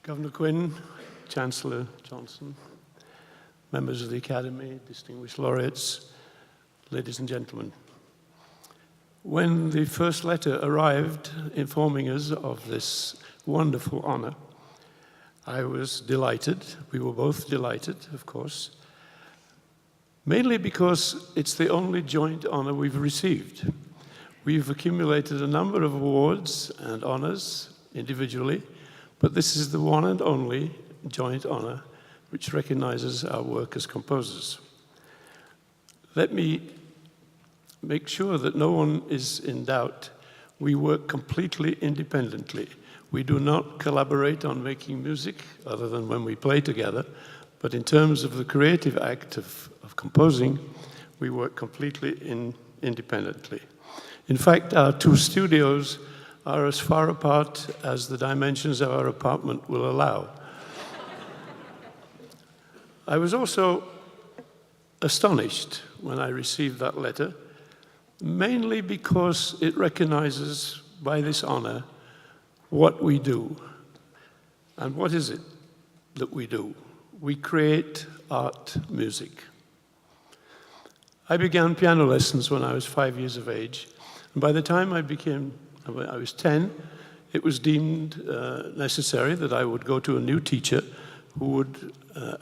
Governor Quinn, Chancellor Johnson, members of the Academy, distinguished laureates, ladies and gentlemen. When the first letter arrived informing us of this wonderful honor, I was delighted. We were both delighted, of course, mainly because it's the only joint honor we've received. We've accumulated a number of awards and honors individually, but this is the one and only joint honor which recognizes our work as composers. Let me make sure that no one is in doubt. We work completely independently. We do not collaborate on making music, other than when we play together, but in terms of the creative act of composing, we work completely independently. In fact, our two studios are as far apart as the dimensions of our apartment will allow. I was also astonished when I received that letter, mainly because it recognizes by this honor what we do. And what is it that we do? We create art music. I began piano lessons when I was 5 years of age. And by the time I was 10, it was deemed necessary that I would go to a new teacher who would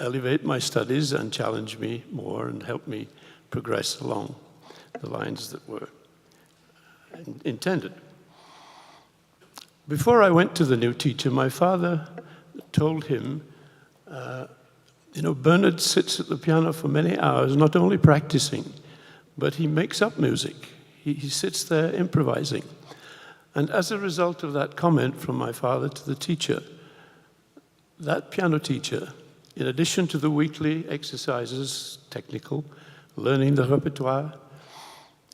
elevate my studies and challenge me more and help me progress along the lines that were intended. Before I went to the new teacher, my father told him, Bernard sits at the piano for many hours, not only practicing, but he makes up music. He sits there improvising. And as a result of that comment from my father to the teacher, that piano teacher, in addition to the weekly exercises, technical, learning the repertoire,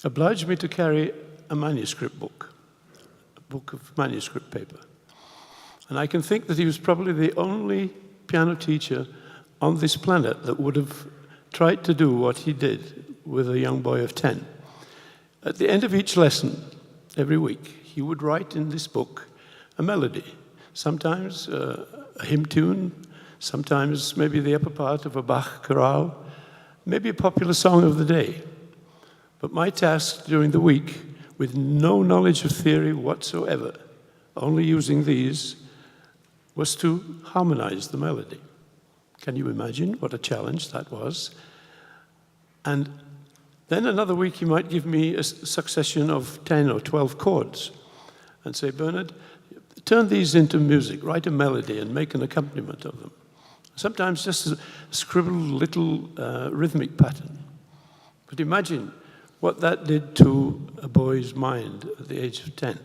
obliged me to carry a manuscript book, a book of manuscript paper. And I can think that he was probably the only piano teacher on this planet that would have tried to do what he did with a young boy of 10. At the end of each lesson, every week, he would write in this book a melody, sometimes a hymn tune, sometimes maybe the upper part of a Bach chorale, maybe a popular song of the day. But my task during the week, with no knowledge of theory whatsoever, only using these, was to harmonize the melody. Can you imagine what a challenge that was? And then another week he might give me a succession of 10 or 12 chords and say, Bernard, turn these into music, write a melody and make an accompaniment of them. Sometimes just a scribbled little rhythmic pattern. But imagine what that did to a boy's mind at the age of 10.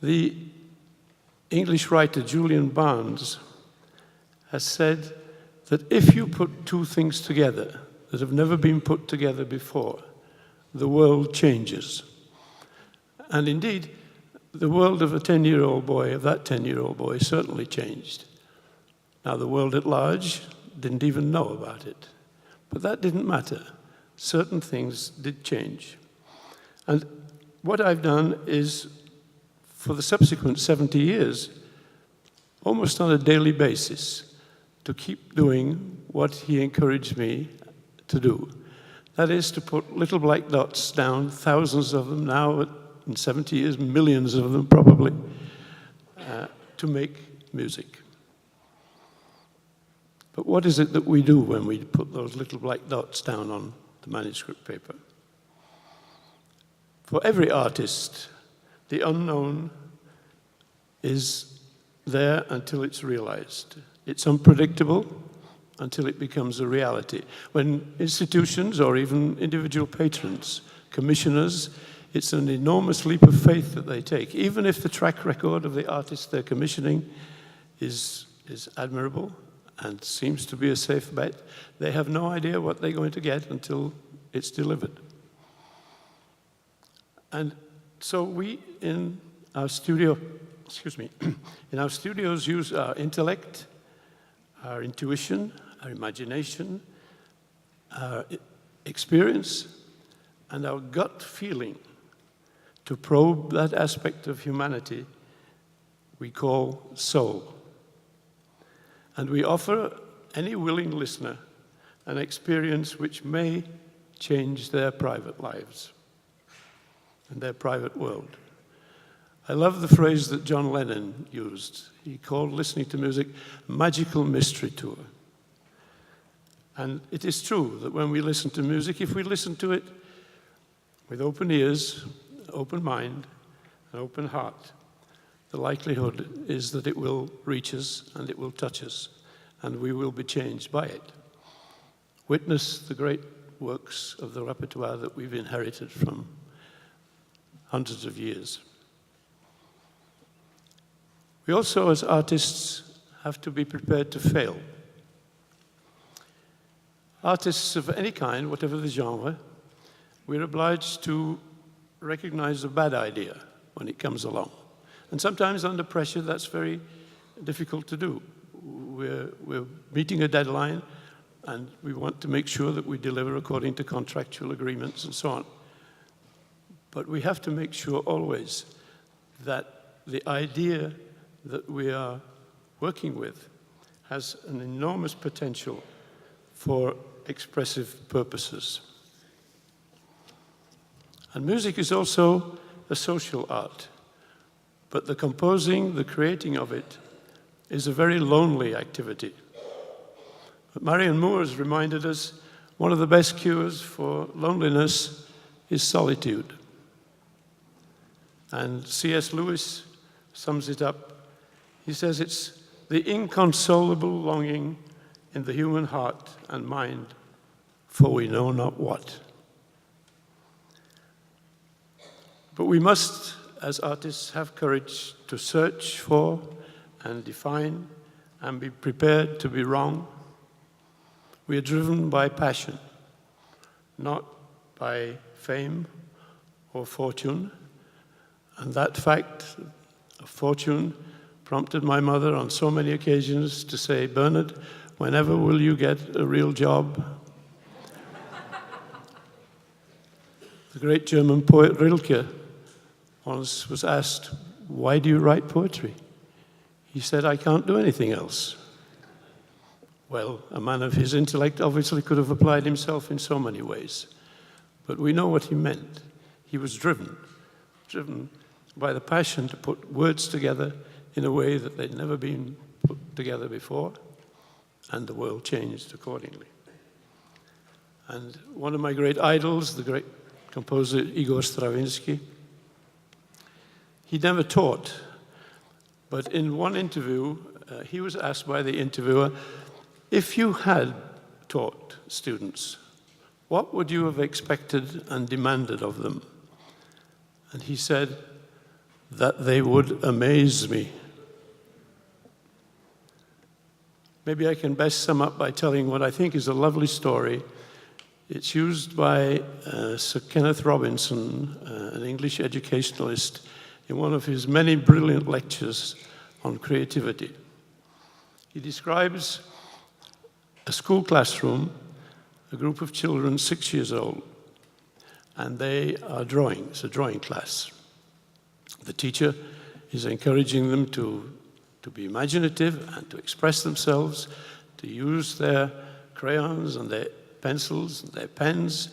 The English writer Julian Barnes has said that if you put two things together that have never been put together before, the world changes. And indeed, the world of a 10-year-old boy, of that 10-year-old boy, certainly changed. Now, the world at large didn't even know about it. But that didn't matter. Certain things did change. And what I've done is, for the subsequent 70 years, almost on a daily basis, to keep doing what he encouraged me to do. That is to put little black dots down, thousands of them now, in 70 years, millions of them probably, to make music. But what is it that we do when we put those little black dots down on the manuscript paper? For every artist, the unknown is there until it's realized. It's unpredictable until it becomes a reality. When institutions or even individual patrons, commissioners, it's an enormous leap of faith that they take. Even if the track record of the artist they're commissioning is admirable and seems to be a safe bet, they have no idea what they're going to get until it's delivered. And so we, in our studios use our intellect, our intuition, our imagination, our experience, and our gut feeling to probe that aspect of humanity we call soul. And we offer any willing listener an experience which may change their private lives and their private world. I love the phrase that John Lennon used. He called listening to music magical mystery tour. And it is true that when we listen to music, if we listen to it with open ears, open mind, and open heart, the likelihood is that it will reach us and it will touch us, and we will be changed by it. Witness the great works of the repertoire that we've inherited from hundreds of years. We also, as artists, have to be prepared to fail. Artists of any kind, whatever the genre, we're obliged to recognize a bad idea when it comes along. And sometimes under pressure, that's very difficult to do. We're meeting a deadline, and we want to make sure that we deliver according to contractual agreements and so on. But we have to make sure always that the idea that we are working with has an enormous potential for expressive purposes. And music is also a social art, but the composing, the creating of it, is a very lonely activity. But Marion Moore has reminded us one of the best cures for loneliness is solitude. And C.S. Lewis sums it up. He says it's the inconsolable longing in the human heart and mind for we know not what. But we must, as artists, have courage to search for and define and be prepared to be wrong. We are driven by passion, not by fame or fortune. And that fact of fortune prompted my mother on so many occasions to say, "Bernard, whenever will you get a real job?" The great German poet Rilke once was asked, "Why do you write poetry?" He said, "I can't do anything else." Well, a man of his intellect obviously could have applied himself in so many ways. But we know what he meant. He was driven by the passion to put words together in a way that they'd never been put together before, and the world changed accordingly. And one of my great idols, the great composer Igor Stravinsky, he never taught, but in one interview, he was asked by the interviewer, if you had taught students, what would you have expected and demanded of them? And he said, that they would amaze me. Maybe I can best sum up by telling what I think is a lovely story. It's used by Sir Kenneth Robinson, an English educationalist, in one of his many brilliant lectures on creativity. He describes a school classroom, a group of children 6 years old, and they are drawing. It's a drawing class. The teacher is encouraging them to be imaginative and to express themselves, to use their crayons and their pencils and their pens.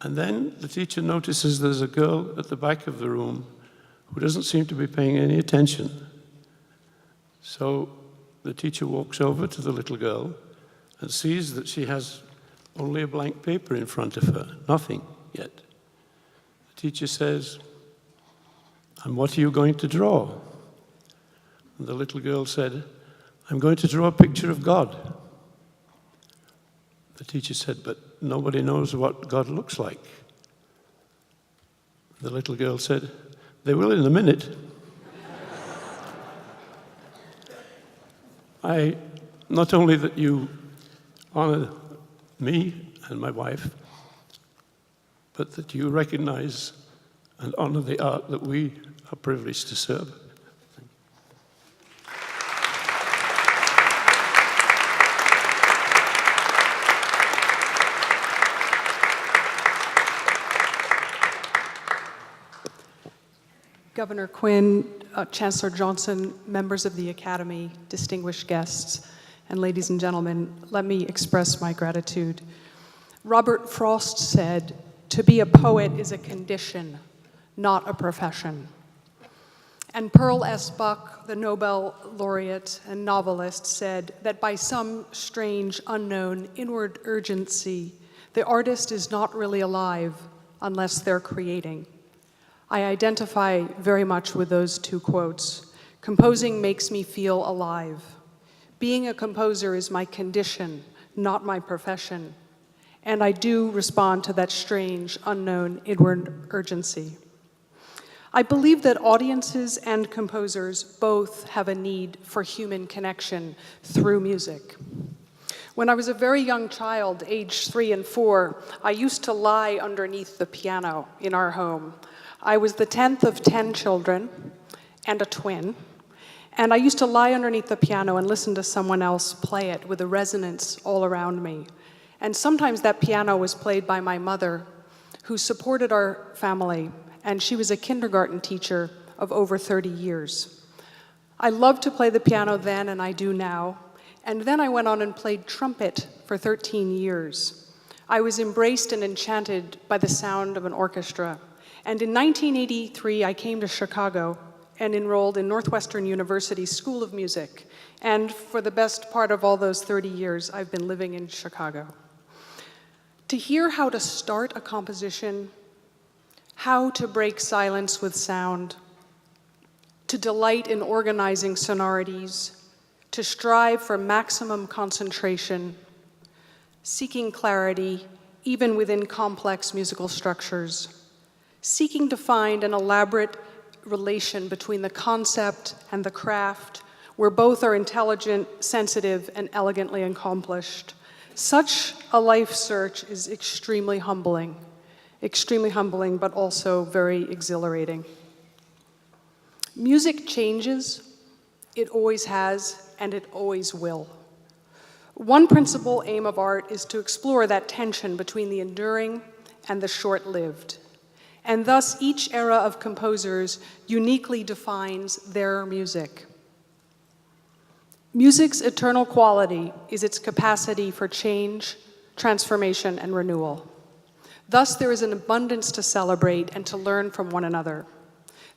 And then the teacher notices there's a girl at the back of the room who doesn't seem to be paying any attention. So the teacher walks over to the little girl and sees that she has only a blank paper in front of her, nothing yet. The teacher says, "And what are you going to draw?" And the little girl said, "I'm going to draw a picture of God." The teacher said, "But nobody knows what God looks like." The little girl said, "They will in a minute." Not only that you honor me and my wife, but that you recognize and honor the art that we are privileged to serve. Governor Quinn, Chancellor Johnson, members of the Academy, distinguished guests, and ladies and gentlemen, let me express my gratitude. Robert Frost said, "To be a poet is a condition, not a profession." And Pearl S. Buck, the Nobel laureate and novelist, said that by some strange, unknown, inward urgency, the artist is not really alive unless they're creating. I identify very much with those two quotes. Composing makes me feel alive. Being a composer is my condition, not my profession. And I do respond to that strange, unknown, inward urgency. I believe that audiences and composers both have a need for human connection through music. When I was a very young child, aged 3 and 4, I used to lie underneath the piano in our home. I was the 10th of 10 children and a twin, and I used to lie underneath the piano and listen to someone else play it with a resonance all around me. And sometimes that piano was played by my mother, who supported our family, and she was a kindergarten teacher of over 30 years. I loved to play the piano then, and I do now. And then I went on and played trumpet for 13 years. I was embraced and enchanted by the sound of an orchestra. And in 1983, I came to Chicago and enrolled in Northwestern University School of Music. And for the best part of all those 30 years, I've been living in Chicago. To hear how to start a composition, how to break silence with sound, to delight in organizing sonorities, to strive for maximum concentration, seeking clarity even within complex musical structures, seeking to find an elaborate relation between the concept and the craft, where both are intelligent, sensitive, and elegantly accomplished. Such a life search is extremely humbling, but also very exhilarating. Music changes, it always has, and it always will. One principal aim of art is to explore that tension between the enduring and the short-lived. And thus, each era of composers uniquely defines their music. Music's eternal quality is its capacity for change, transformation, and renewal. Thus, there is an abundance to celebrate and to learn from one another.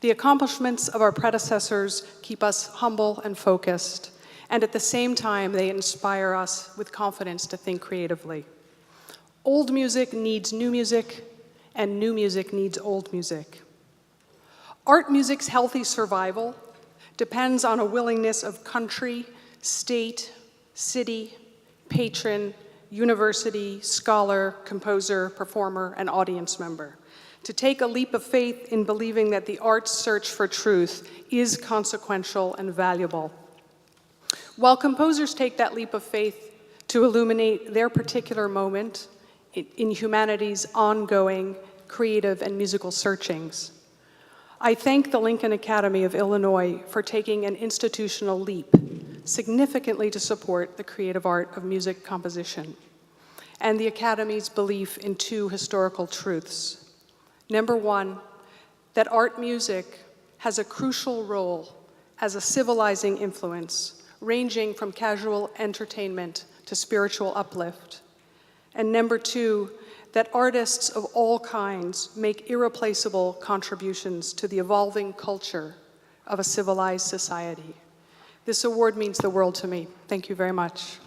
The accomplishments of our predecessors keep us humble and focused, and at the same time, they inspire us with confidence to think creatively. Old music needs new music, and new music needs old music. Art music's healthy survival depends on a willingness of country, state, city, patron, university, scholar, composer, performer, and audience member to take a leap of faith in believing that the art's search for truth is consequential and valuable. While composers take that leap of faith to illuminate their particular moment in humanity's ongoing creative and musical searchings, I thank the Lincoln Academy of Illinois for taking an institutional leap significantly to support the creative art of music composition, and the Academy's belief in two historical truths. Number one, that art music has a crucial role as a civilizing influence, ranging from casual entertainment to spiritual uplift. And number two, that artists of all kinds make irreplaceable contributions to the evolving culture of a civilized society. This award means the world to me. Thank you very much.